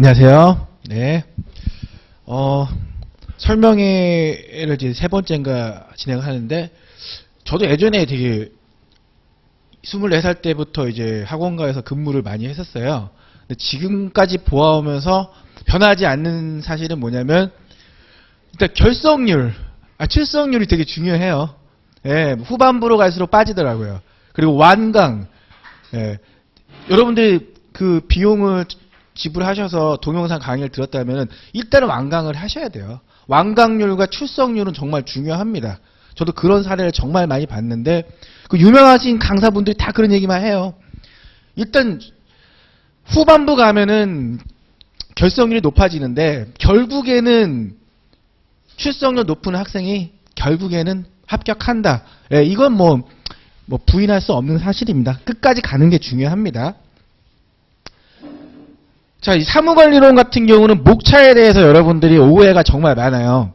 안녕하세요. 네. 설명회를 이제 세 번째인가 진행을 하는데, 저도 예전에 되게 24살 때부터 이제 학원가에서 근무를 많이 했었어요. 근데 지금까지 보아오면서 변하지 않는 사실은 뭐냐면, 일단 결석률, 출석률이 되게 중요해요. 예, 후반부로 갈수록 빠지더라고요. 그리고 완강. 예, 여러분들이 그 비용을 지불하셔서 동영상 강의를 들었다면 일단은 완강을 하셔야 돼요. 완강률과 출석률은 정말 중요합니다. 저도 그런 사례를 정말 많이 봤는데, 그 유명하신 강사분들이 다 그런 얘기만 해요. 일단 후반부 가면은 결석률이 높아지는데, 결국에는 출석률 높은 학생이 결국에는 합격한다. 예, 이건 뭐 부인할 수 없는 사실입니다. 끝까지 가는 게 중요합니다. 자, 이 사무관리론 같은 경우는 목차에 대해서 여러분들이 오해가 정말 많아요.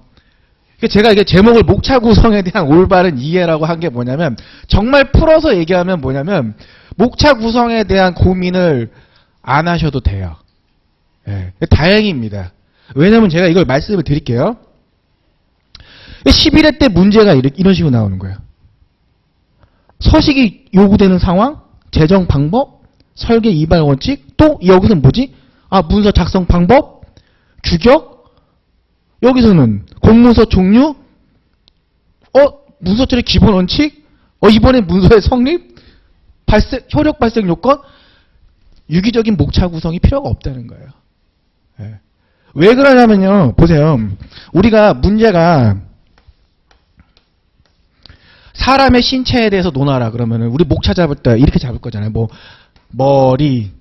제가 이게 제목을 목차 구성에 대한 올바른 이해라고 한 게 뭐냐면, 정말 풀어서 얘기하면 뭐냐면, 목차 구성에 대한 고민을 안 하셔도 돼요. 예, 다행입니다. 왜냐면 제가 이걸 말씀을 드릴게요. 11회 때 문제가 이런 식으로 나오는 거예요. 서식이 요구되는 상황, 재정 방법, 설계 이발 원칙, 또 여기서는 뭐지? 문서 작성 방법, 규격, 여기서는 공문서 종류, 문서 처리 기본 원칙, 이번에 문서의 성립, 효력 발생 요건, 유기적인 목차 구성이 필요가 없다는 거예요. 네. 왜 그러냐면요, 보세요. 우리가 문제가 사람의 신체에 대해서 논하라 그러면은 우리 목차 잡을 때 이렇게 잡을 거잖아요. 뭐 머리,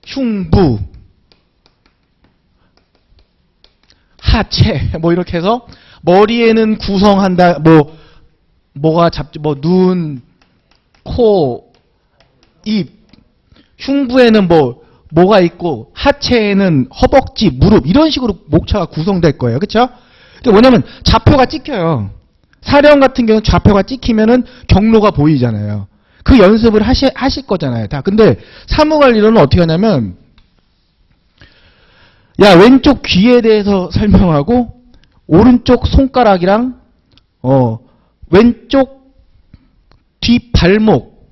흉부, 하체, 이렇게 해서 머리에는 구성한다. 뭐가 잡지? 눈, 코, 입. 흉부에는 뭐가 있고, 하체에는 허벅지, 무릎, 이런 식으로 목차가 구성될 거예요. 그쵸? 뭐냐면 좌표가 찍혀요. 사령 같은 경우는 좌표가 찍히면은 경로가 보이잖아요. 그 연습을 하실 거잖아요. 다. 근데 사무관리론은 어떻게 하냐면, 왼쪽 귀에 대해서 설명하고, 오른쪽 손가락이랑, 왼쪽 뒤 발목,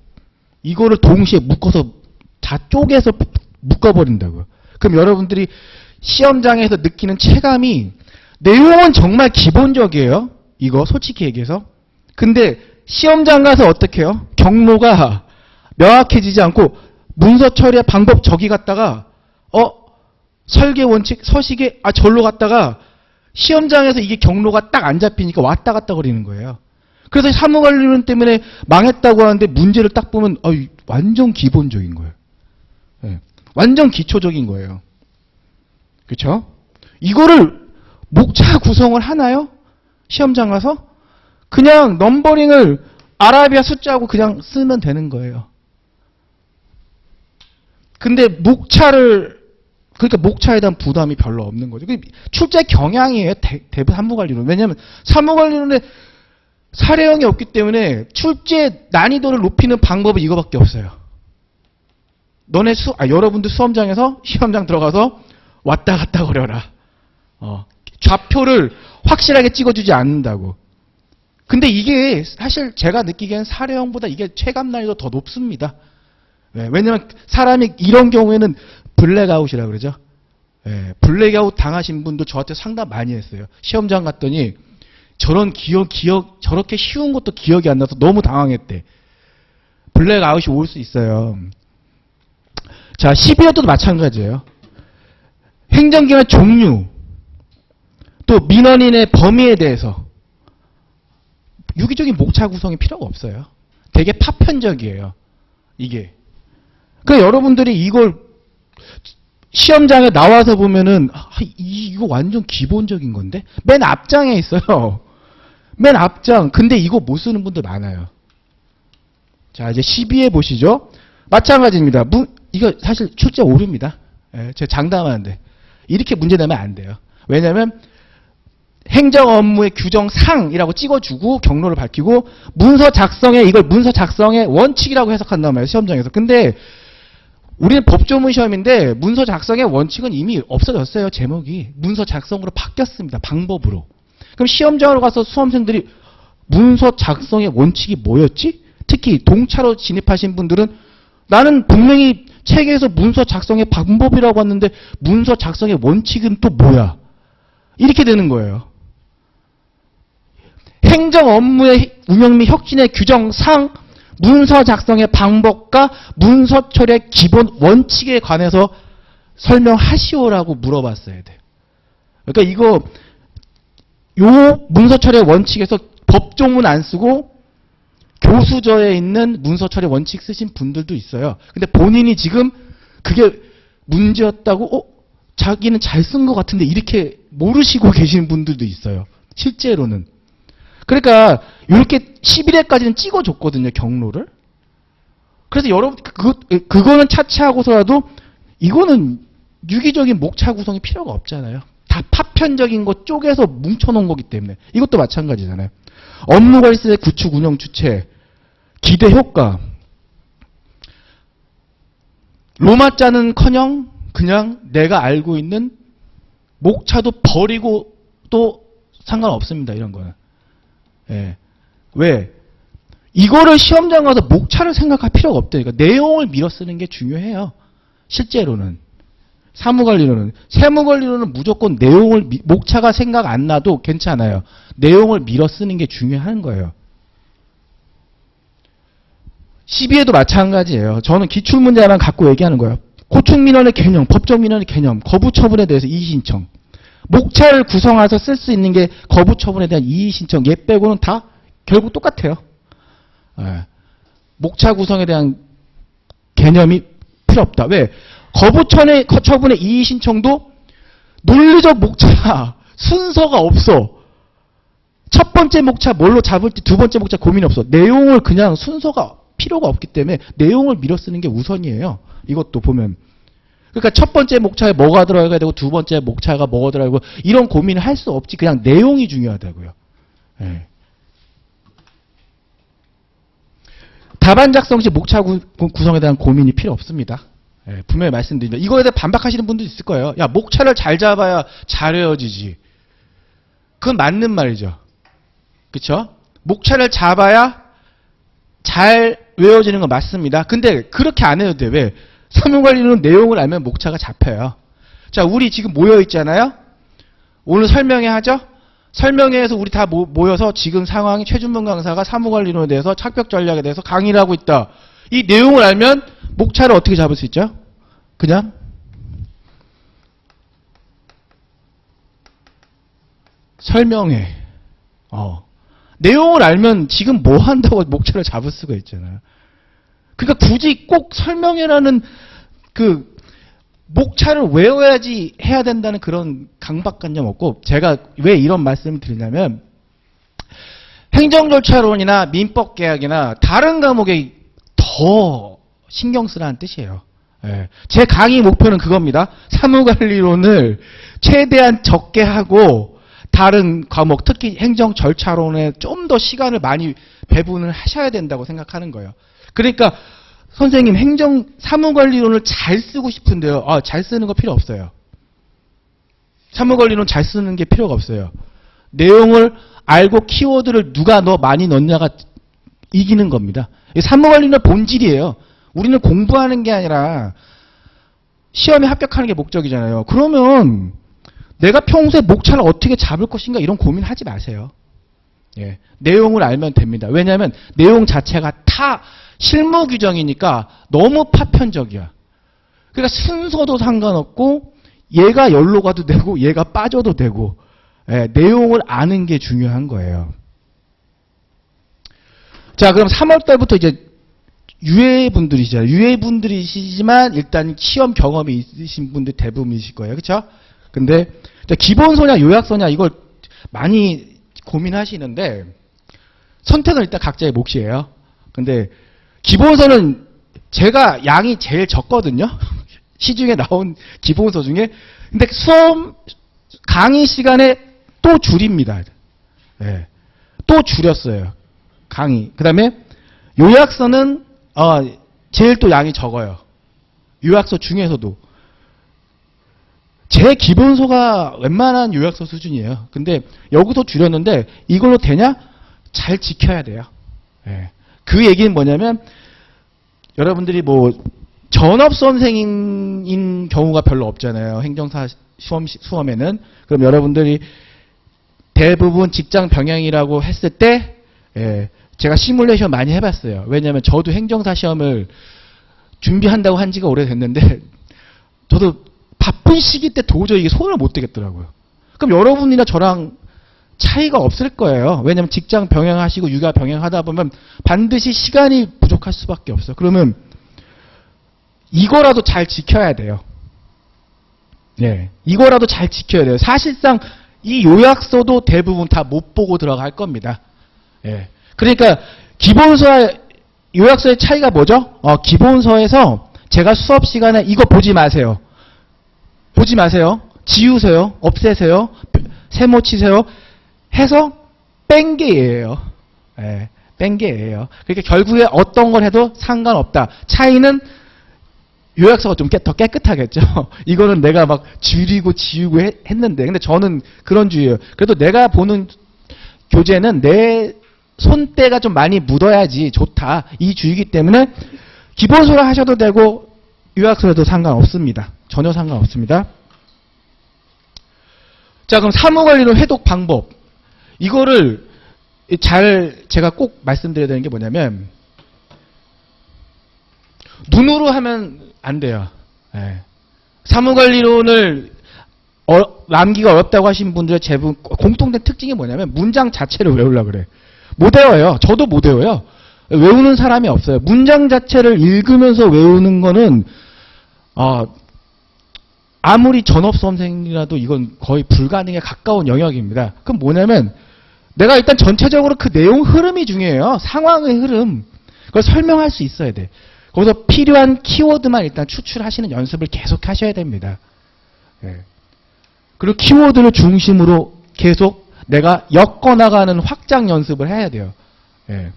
이거를 동시에 묶어서 다 쪼개서 묶어버린다고요. 그럼 여러분들이 시험장에서 느끼는 체감이, 내용은 정말 기본적이에요. 이거 솔직히 얘기해서. 근데 시험장 가서 어떻게 해요? 경로가 명확해지지 않고 문서 처리의 방법 저기 갔다가 설계 원칙 서식에 절로 갔다가 시험장에서 이게 경로가 딱 안 잡히니까 왔다 갔다 거리는 거예요. 그래서 사무관리론 때문에 망했다고 하는데 문제를 딱 보면 완전 기본적인 거예요. 네. 완전 기초적인 거예요. 그렇죠? 이거를 목차 구성을 하나요? 시험장 가서? 그냥 넘버링을 아라비아 숫자하고 그냥 쓰면 되는 거예요. 근데 그러니까 목차에 대한 부담이 별로 없는 거죠. 출제 경향이에요. 대부분 사무관리론. 왜냐하면 사무관리론에 사례형이 없기 때문에 출제 난이도를 높이는 방법은 이거밖에 없어요. 여러분들 수험장에서 시험장 들어가서 왔다 갔다 거려라. 좌표를 확실하게 찍어주지 않는다고. 근데 이게 사실 제가 느끼기엔 사례형보다 이게 체감 난이도 더 높습니다. 네, 왜냐면 사람이 이런 경우에는 블랙아웃이라고 그러죠. 네, 블랙아웃 당하신 분도 저한테 상담 많이 했어요. 시험장 갔더니 저런 저렇게 쉬운 것도 기억이 안 나서 너무 당황했대. 블랙아웃이 올 수 있어요. 자, 12월도 마찬가지예요. 행정기관 종류, 또 민원인의 범위에 대해서 유기적인 목차 구성이 필요가 없어요. 되게 파편적이에요. 이게. 그러니까 여러분들이 이걸 시험장에 나와서 보면은 이거 완전 기본적인 건데? 맨 앞장에 있어요. 맨 앞장. 근데 이거 못 쓰는 분들 많아요. 자, 이제 12회 보시죠. 마찬가지입니다. 이거 사실 출제 오류입니다. 예, 제가 장담하는데. 이렇게 문제 내면 안 돼요. 왜냐면 행정 업무의 규정상이라고 찍어주고 경로를 밝히고 이걸 문서 작성의 원칙이라고 해석한단 말이에요. 시험장에서. 근데 우리는 법조문 시험인데 문서 작성의 원칙은 이미 없어졌어요. 제목이. 문서 작성으로 바뀌었습니다. 방법으로. 그럼 시험장으로 가서 수험생들이 문서 작성의 원칙이 뭐였지? 특히 동차로 진입하신 분들은 나는 분명히 책에서 문서 작성의 방법이라고 했는데 문서 작성의 원칙은 또 뭐야? 이렇게 되는 거예요. 행정 업무의 운영 및 혁신의 규정상 문서 작성의 방법과 문서 처리의 기본 원칙에 관해서 설명하시오라고 물어봤어야 돼요. 그러니까 이거 요 문서 처리의 원칙에서 법조문 안 쓰고 교수저에 있는 문서 처리 원칙 쓰신 분들도 있어요. 근데 본인이 지금 그게 문제였다고 자기는 잘 쓴 것 같은데 이렇게 모르시고 계시는 분들도 있어요. 실제로는. 그러니까 이렇게 11회까지는 찍어줬거든요. 경로를. 그래서 여러분 그거는 차치하고서라도 이거는 유기적인 목차 구성이 필요가 없잖아요. 다 파편적인 거 쪼개서 뭉쳐놓은 거기 때문에. 이것도 마찬가지잖아요. 업무관리센터의 구축 운영 주체, 기대 효과. 로마자는커녕 그냥 내가 알고 있는 목차도 버리고 또 상관없습니다. 이런 거는. 예. 왜? 이거를 시험장 가서 목차를 생각할 필요가 없다니까. 내용을 밀어 쓰는 게 중요해요. 실제로는. 사무관리로는. 세무관리로는 무조건 내용을, 목차가 생각 안 나도 괜찮아요. 내용을 밀어 쓰는 게 중요한 거예요. 12회도 마찬가지예요. 저는 기출문제만 갖고 얘기하는 거예요. 고충민원의 개념, 법정민원의 개념, 거부처분에 대해서 이의신청. 목차를 구성해서 쓸 수 있는 게 거부처분에 대한 이의신청. 얘 빼고는 다 결국 똑같아요. 예. 목차 구성에 대한 개념이 필요 없다. 왜? 거부처분의 이의신청도 논리적 목차 순서가 없어. 첫 번째 목차 뭘로 잡을지 두 번째 목차 고민이 없어. 내용을 그냥 순서가 필요가 없기 때문에 내용을 밀어 쓰는 게 우선이에요. 이것도 보면. 그러니까 첫 번째 목차에 뭐가 들어가야 되고 두 번째 목차가 뭐가 들어가고 이런 고민을 할 수 없지. 그냥 내용이 중요하다고요. 예. 답안 작성 시 목차 구성에 대한 고민이 필요 없습니다. 예, 분명히 말씀드립니다. 이거에 대해 반박하시는 분도 있을 거예요. 야, 목차를 잘 잡아야 잘 외워지지. 그건 맞는 말이죠. 그쵸? 목차를 잡아야 잘 외워지는 건 맞습니다. 근데 그렇게 안 해도 돼. 왜? 사무관리는 내용을 알면 목차가 잡혀요. 자, 우리 지금 모여 있잖아요. 오늘 설명회 하죠? 설명회에서 우리 다 모여서 지금 상황이 최준범 강사가 사무관리론에 대해서 착벽 전략에 대해서 강의를 하고 있다. 이 내용을 알면 목차를 어떻게 잡을 수 있죠? 그냥 설명회. 내용을 알면 지금 뭐 한다고 목차를 잡을 수가 있잖아요. 그러니까 굳이 꼭 설명회라는 그 목차를 외워야지 해야 된다는 그런 강박관념 없고, 제가 왜 이런 말씀을 드리냐면 행정절차론이나 민법개혁이나 다른 과목에 더 신경 쓰라는 뜻이에요. 예. 제 강의 목표는 그겁니다. 사무관리론을 최대한 적게 하고 다른 과목, 특히 행정절차론에 좀 더 시간을 많이 배분을 하셔야 된다고 생각하는 거예요. 그러니까 선생님 사무관리론을 잘 쓰고 싶은데요. 잘 쓰는 거 필요 없어요. 사무관리론 잘 쓰는 게 필요가 없어요. 내용을 알고 키워드를 누가 많이 넣냐가 이기는 겁니다. 사무관리는 본질이에요. 우리는 공부하는 게 아니라 시험에 합격하는 게 목적이잖아요. 그러면 내가 평소에 목차를 어떻게 잡을 것인가 이런 고민하지 마세요. 예, 내용을 알면 됩니다. 왜냐하면 내용 자체가 다 실무 규정이니까 너무 파편적이야. 그러니까 순서도 상관없고 얘가 열로 가도 되고 얘가 빠져도 되고, 예, 내용을 아는 게 중요한 거예요. 자, 그럼 3월달부터 이제 유예분들이시잖아요. 유예분들이시지만 일단 시험 경험이 있으신 분들 대부분이실 거예요. 그렇죠? 근데 기본서냐 요약서냐 이걸 많이 고민하시는데 선택은 일단 각자의 몫이에요. 근데 기본서는 제가 양이 제일 적거든요. 시중에 나온 기본서 중에. 근데 수업 강의 시간에 또 줄입니다. 네. 또 줄였어요. 강의. 그 다음에 요약서는 제일 또 양이 적어요. 요약서 중에서도. 제 기본서가 웬만한 요약서 수준이에요. 근데 여기서 줄였는데 이걸로 되냐? 잘 지켜야 돼요. 예. 그 얘기는 뭐냐면 여러분들이 뭐 전업선생인 경우가 별로 없잖아요. 행정사 수험에는. 그럼 여러분들이 대부분 직장 병행이라고 했을 때 예, 제가 시뮬레이션 많이 해봤어요. 왜냐하면 저도 행정사 시험을 준비한다고 한 지가 오래됐는데 저도 바쁜 시기 때 도저히 이게 손을 못 대겠더라고요. 그럼 여러분이나 저랑 차이가 없을 거예요. 왜냐하면 직장 병행하시고 육아 병행하다 보면 반드시 시간이 부족할 수밖에 없어요. 그러면 이거라도 잘 지켜야 돼요. 네, 이거라도 잘 지켜야 돼요. 사실상 이 요약서도 대부분 다 못 보고 들어갈 겁니다. 예. 그러니까 기본서와 요약서의 차이가 뭐죠? 기본서에서 제가 수업 시간에 이거 보지 마세요. 보지 마세요. 지우세요. 없애세요. 세모 치세요. 해서 뺀 게 얘예요. 예. 뺀 게 얘예요. 그러니까 결국에 어떤 걸 해도 상관없다. 차이는 요약서가 좀 더 깨끗하겠죠. 이거는 내가 막 줄이고 지우고 했는데 근데 저는 그런 주의예요. 그래도 내가 보는 교재는 내 손때가 좀 많이 묻어야지 좋다. 이 주의이기 때문에 기본서를 하셔도 되고 요약서라도 상관없습니다. 전혀 상관없습니다. 자, 그럼 사무관리론 회독 방법. 이거를 제가 꼭 말씀드려야 되는 게 뭐냐면 눈으로 하면 안 돼요. 예. 사무관리론을 남기가 어렵다고 하신 분들의 대부분 공통된 특징이 뭐냐면 문장 자체를 외우려고 그래. 못 외워요. 저도 못 외워요. 외우는 사람이 없어요. 문장 자체를 읽으면서 외우는 거는 아무리 전업선생이라도 이건 거의 불가능에 가까운 영역입니다. 그럼 뭐냐면 내가 일단 전체적으로 그 내용 흐름이 중요해요. 상황의 흐름. 그걸 설명할 수 있어야 돼. 거기서 필요한 키워드만 일단 추출하시는 연습을 계속 하셔야 됩니다. 예. 그리고 키워드를 중심으로 계속 내가 엮어나가는 확장 연습을 해야 돼요. 예.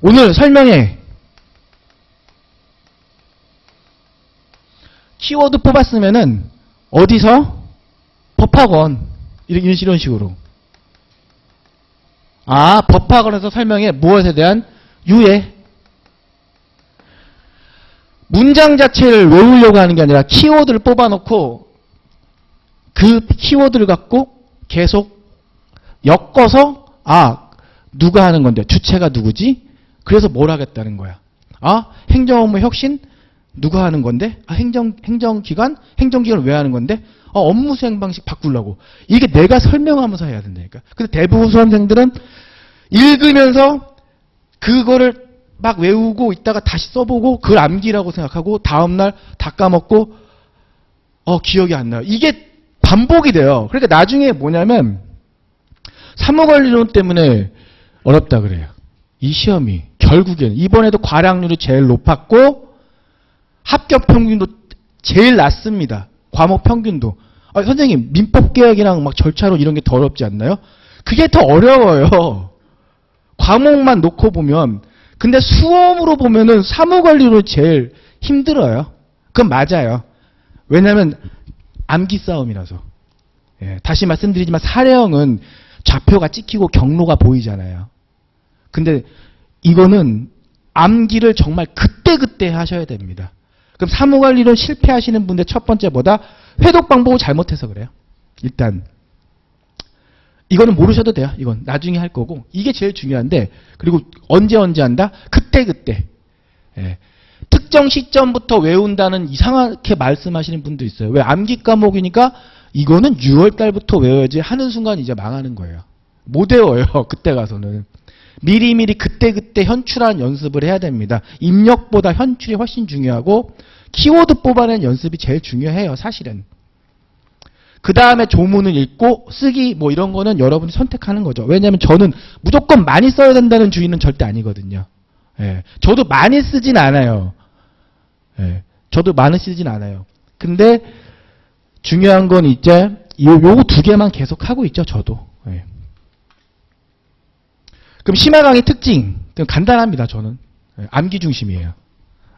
오늘 설명회 키워드 뽑았으면은 어디서? 법학원 이런 식으로. 법학원에서 설명회 무엇에 대한? 유예. 문장 자체를 외우려고 하는 게 아니라 키워드를 뽑아놓고 그 키워드를 갖고 계속 엮어서 누가 하는 건데 주체가 누구지? 그래서 뭘 하겠다는 거야. 행정업무 혁신? 누가 하는 건데? 행정기관? 행정기관을 왜 하는 건데? 업무 수행 방식 바꾸려고. 이게 내가 설명하면서 해야 된다니까. 근데 대부분 수험생들은 읽으면서 그거를 막 외우고 있다가 다시 써보고 그걸 암기라고 생각하고 다음날 다 까먹고 기억이 안 나요. 이게 반복이 돼요. 그러니까 나중에 뭐냐면 사무관리론 때문에 어렵다 그래요. 이 시험이 결국에는 이번에도 과락률이 제일 높았고 합격 평균도 제일 낮습니다. 과목 평균도. 선생님 민법개혁이랑 막 절차론 이런 게 더 어렵지 않나요? 그게 더 어려워요. 과목만 놓고 보면. 근데 수험으로 보면은 사무관리론 제일 힘들어요. 그건 맞아요. 왜냐하면 암기 싸움이라서. 예, 다시 말씀드리지만 사례형은 좌표가 찍히고 경로가 보이잖아요. 근데 이거는 암기를 정말 그때그때 하셔야 됩니다. 그럼 사무관리론 실패하시는 분들 첫 번째 뭐다? 회독 방법을 잘못해서 그래요. 일단 이거는 모르셔도 돼요. 이건 나중에 할 거고 이게 제일 중요한데 그리고 언제 한다? 그때. 예. 특정 시점부터 외운다는 이상하게 말씀하시는 분도 있어요. 왜? 암기 과목이니까 이거는 6월 달부터 외워야지 하는 순간 이제 망하는 거예요. 못 외워요. 그때 가서는. 미리미리 그때 현출하는 연습을 해야 됩니다. 입력보다 현출이 훨씬 중요하고 키워드 뽑아내는 연습이 제일 중요해요. 사실은. 그 다음에 조문을 읽고 쓰기 뭐 이런 거는 여러분이 선택하는 거죠. 왜냐하면 저는 무조건 많이 써야 된다는 주의는 절대 아니거든요. 예. 저도 많이 쓰진 않아요. 예. 저도 많이 쓰진 않아요. 근데 중요한 건 이제 요거 두 개만 계속 하고 있죠. 저도. 예. 그럼 심화 강의 특징. 간단합니다. 저는. 예. 암기 중심이에요.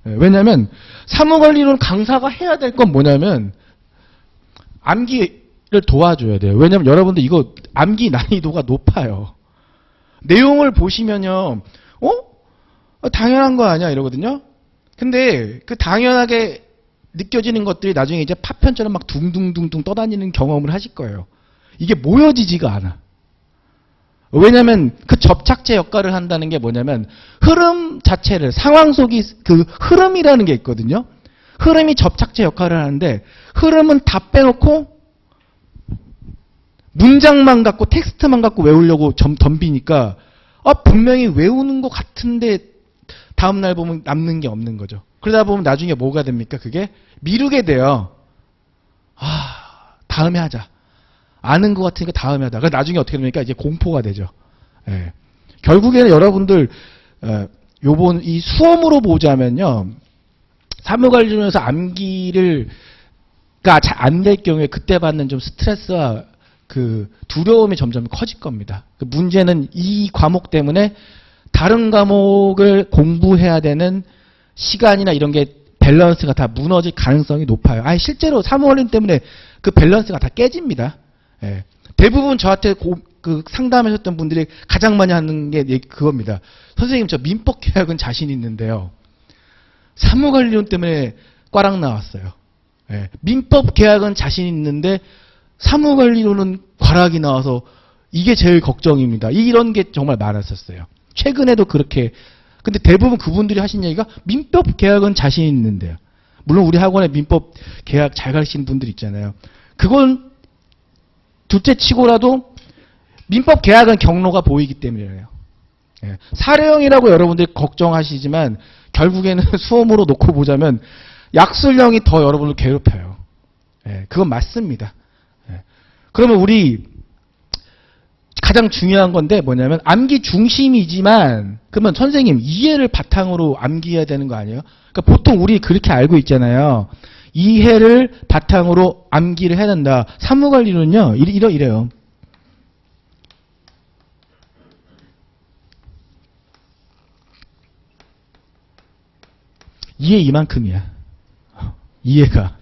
왜냐하면 사무관리론 강사가 해야 될 건 뭐냐면 암기를 도와줘야 돼요. 왜냐하면 여러분들 이거 암기 난이도가 높아요. 내용을 보시면요, 당연한 거 아니야 이러거든요. 근데 그 당연하게 느껴지는 것들이 나중에 이제 파편처럼 막 둥둥둥둥 떠다니는 경험을 하실 거예요. 이게 모여지지가 않아. 왜냐면 그 접착제 역할을 한다는 게 뭐냐면 흐름 자체를, 상황 속이 그 흐름이라는 게 있거든요. 흐름이 접착제 역할을 하는데 흐름은 다 빼놓고 문장만 갖고 텍스트만 갖고 외우려고 덤비니까 분명히 외우는 것 같은데 다음날 보면 남는 게 없는 거죠. 그러다 보면 나중에 뭐가 됩니까? 그게 미루게 돼요. 다음에 하자. 아는 것 같으니까 다음에 하다. 그래서 나중에 어떻게 됩니까? 이제 공포가 되죠. 예. 결국에는 여러분들, 요번 이 수험으로 보자면요. 사무관리론에서 암기를, 잘 안 될 경우에 그때 받는 좀 스트레스와 그 두려움이 점점 커질 겁니다. 그 문제는 이 과목 때문에 다른 과목을 공부해야 되는 시간이나 이런 게 밸런스가 다 무너질 가능성이 높아요. 실제로 사무관리론 때문에 그 밸런스가 다 깨집니다. 예. 대부분 저한테 그 상담하셨던 분들이 가장 많이 하는 게 그겁니다. 선생님, 저 민법 계약은 자신 있는데요. 사무관리론 때문에 꽈락 나왔어요. 예. 민법 계약은 자신 있는데 사무관리론은 꽈락이 나와서 이게 제일 걱정입니다. 이런 게 정말 많았었어요. 최근에도 그렇게. 근데 대부분 그분들이 하신 얘기가 민법 계약은 자신 있는데요. 물론 우리 학원에 민법 계약 잘 가르치는 분들 있잖아요. 그건 둘째 치고라도 민법 계약은 경로가 보이기 때문이에요. 예. 사례형이라고 여러분들이 걱정하시지만 결국에는 수험으로 놓고 보자면 약술형이 더 여러분을 괴롭혀요. 예. 그건 맞습니다. 예. 그러면 우리 가장 중요한 건데 뭐냐면 암기 중심이지만 그러면 선생님 이해를 바탕으로 암기해야 되는 거 아니에요? 그러니까 보통 우리 그렇게 알고 있잖아요. 이해를 바탕으로 암기를 해야 된다. 사무관리론은요, 이래요. 이해 이만큼이야. 이해가.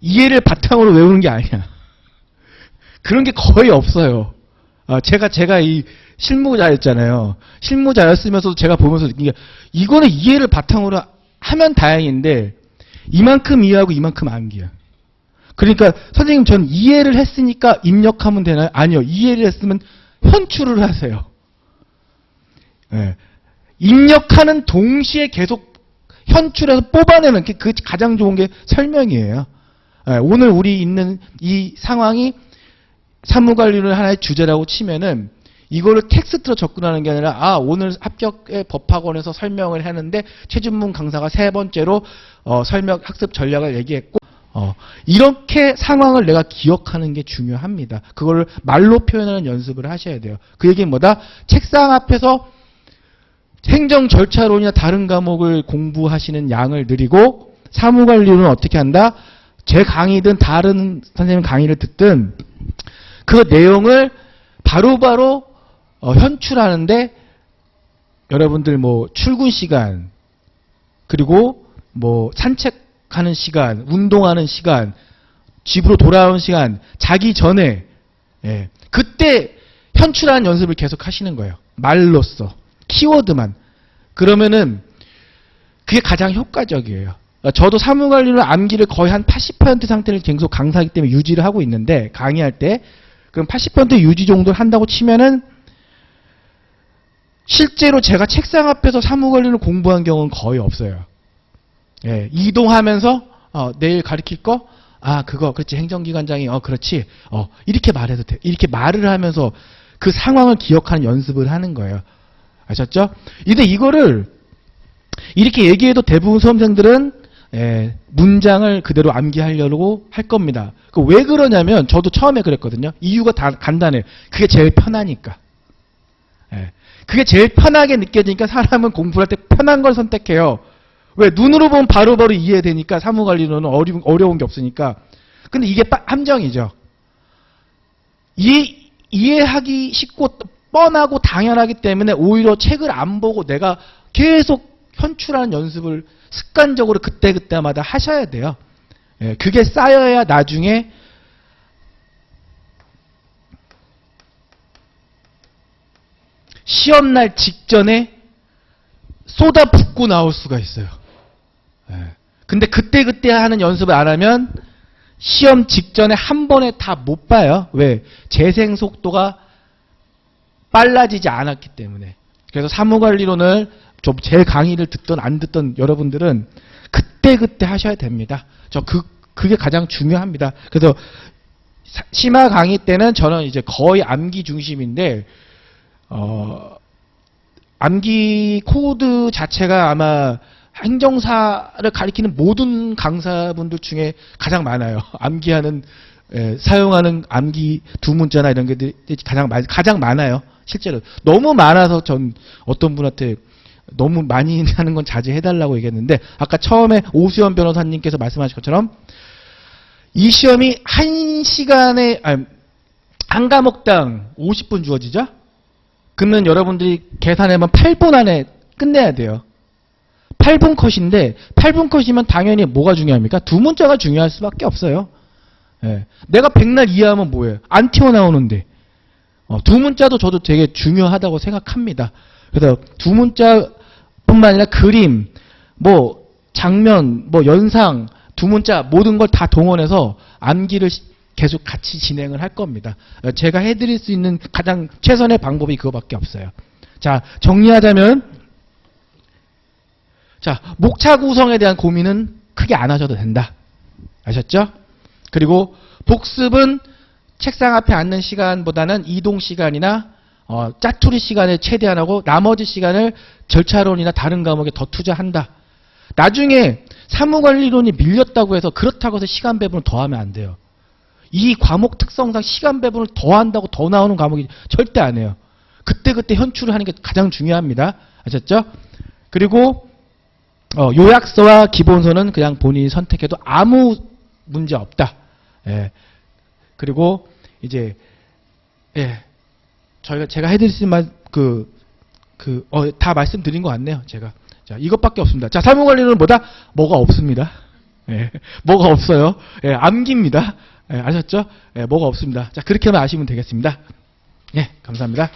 이해를 바탕으로 외우는 게 아니야. 그런 게 거의 없어요. 제가 이 실무자였잖아요. 실무자였으면서도 제가 보면서 느낀 게 이거는 이해를 바탕으로 하면 다행인데 이만큼 이해하고 이만큼 암기야. 그러니까 선생님 전 이해를 했으니까 입력하면 되나요? 아니요. 이해를 했으면 현출을 하세요. 네. 입력하는 동시에 계속 현출해서 뽑아내는 그 가장 좋은 게 설명이에요. 네. 오늘 우리 있는 이 상황이 사무관리론 하나의 주제라고 치면은 이거를 텍스트로 접근하는 게 아니라 오늘 합격의 법학원에서 설명을 하는데 최준문 강사가 세 번째로 설명 학습 전략을 얘기했고 이렇게 상황을 내가 기억하는 게 중요합니다. 그거를 말로 표현하는 연습을 하셔야 돼요. 그 얘기는 뭐다? 책상 앞에서 행정 절차론이나 다른 과목을 공부하시는 양을 늘리고 사무관리론은 어떻게 한다? 제 강의든 다른 선생님 강의를 듣든 그 내용을 바로바로 현출하는데 여러분들 뭐 출근 시간 그리고 뭐 산책하는 시간, 운동하는 시간, 집으로 돌아오는 시간, 자기 전에 그때 현출하는 연습을 계속 하시는 거예요. 말로써 키워드만. 그러면은 그게 가장 효과적이에요. 저도 사무관리론 암기를 거의 한 80% 상태를 계속 강사하기 때문에 유지를 하고 있는데 강의할 때 그럼 80% 유지 정도를 한다고 치면은 실제로 제가 책상 앞에서 사무관리를 공부한 경우는 거의 없어요. 예, 이동하면서 내일 가르칠 거? 그거 그렇지. 행정기관장이 그렇지. 이렇게 말해도 돼. 이렇게 말을 하면서 그 상황을 기억하는 연습을 하는 거예요. 아셨죠? 근데 이거를 이렇게 얘기해도 대부분 수험생들은 문장을 그대로 암기하려고 할 겁니다. 왜 그러냐면 저도 처음에 그랬거든요. 이유가 다 간단해요. 그게 제일 편하니까. 그게 제일 편하게 느껴지니까 사람은 공부할 때 편한 걸 선택해요. 왜? 눈으로 보면 바로바로 이해되니까 사무관리론은 어려운 게 없으니까. 근데 이게 함정이죠. 이해하기 쉽고 뻔하고 당연하기 때문에 오히려 책을 안 보고 내가 계속 현출하는 연습을 습관적으로 그때그때마다 하셔야 돼요. 예, 그게 쌓여야 나중에 시험날 직전에 쏟아붓고 나올 수가 있어요. 예. 근데 그때그때 하는 연습을 안 하면 시험 직전에 한 번에 다 못 봐요. 왜? 재생 속도가 빨라지지 않았기 때문에. 그래서 사무관리론을 좀 제 강의를 듣던 안 듣던 여러분들은 그때그때 하셔야 됩니다. 그게 가장 중요합니다. 그래서 심화 강의 때는 저는 이제 거의 암기 중심인데, 암기 코드 자체가 아마 행정사를 가리키는 모든 강사분들 중에 가장 많아요. 암기하는, 사용하는 암기 두 문자나 이런 게 가장 많아요. 실제로. 너무 많아서 전 어떤 분한테 너무 많이 하는 건 자제해달라고 얘기했는데, 아까 처음에 오수연 변호사님께서 말씀하신 것처럼 이 시험이 한 과목당 50분 주어지죠? 그러면 여러분들이 계산해보면 8분 안에 끝내야 돼요. 8분 컷인데 8분 컷이면 당연히 뭐가 중요합니까? 두 문자가 중요할 수밖에 없어요. 예. 내가 백날 이해하면 뭐예요? 안 튀어나오는데. 두 문자도 저도 되게 중요하다고 생각합니다. 그래서 두 문자뿐만 아니라 그림, 뭐 장면, 뭐 연상, 두 문자 모든 걸 다 동원해서 암기를 계속 같이 진행을 할 겁니다. 제가 해드릴 수 있는 가장 최선의 방법이 그거밖에 없어요. 자, 정리하자면, 자, 목차 구성에 대한 고민은 크게 안 하셔도 된다. 아셨죠? 그리고 복습은 책상 앞에 앉는 시간보다는 이동 시간이나 짜투리 시간을 최대한 하고 나머지 시간을 절차론이나 다른 과목에 더 투자한다. 나중에 사무관리론이 밀렸다고 해서 그렇다고 해서 시간 배분을 더하면 안 돼요. 이 과목 특성상 시간 배분을 더한다고 더 나오는 과목이 절대 안 해요. 그때그때 현출을 하는 게 가장 중요합니다. 아셨죠? 그리고 요약서와 기본서는 그냥 본인이 선택해도 아무 문제 없다. 예. 그리고 이제 제가 해드릴 수 있는 다 말씀드린 것 같네요. 제가. 자, 이것밖에 없습니다. 자, 사무관리론은 뭐가 없습니다. 예, 뭐가 없어요. 예, 암기입니다. 예, 아셨죠? 예, 뭐가 없습니다. 자, 그렇게만 아시면 되겠습니다. 예, 감사합니다.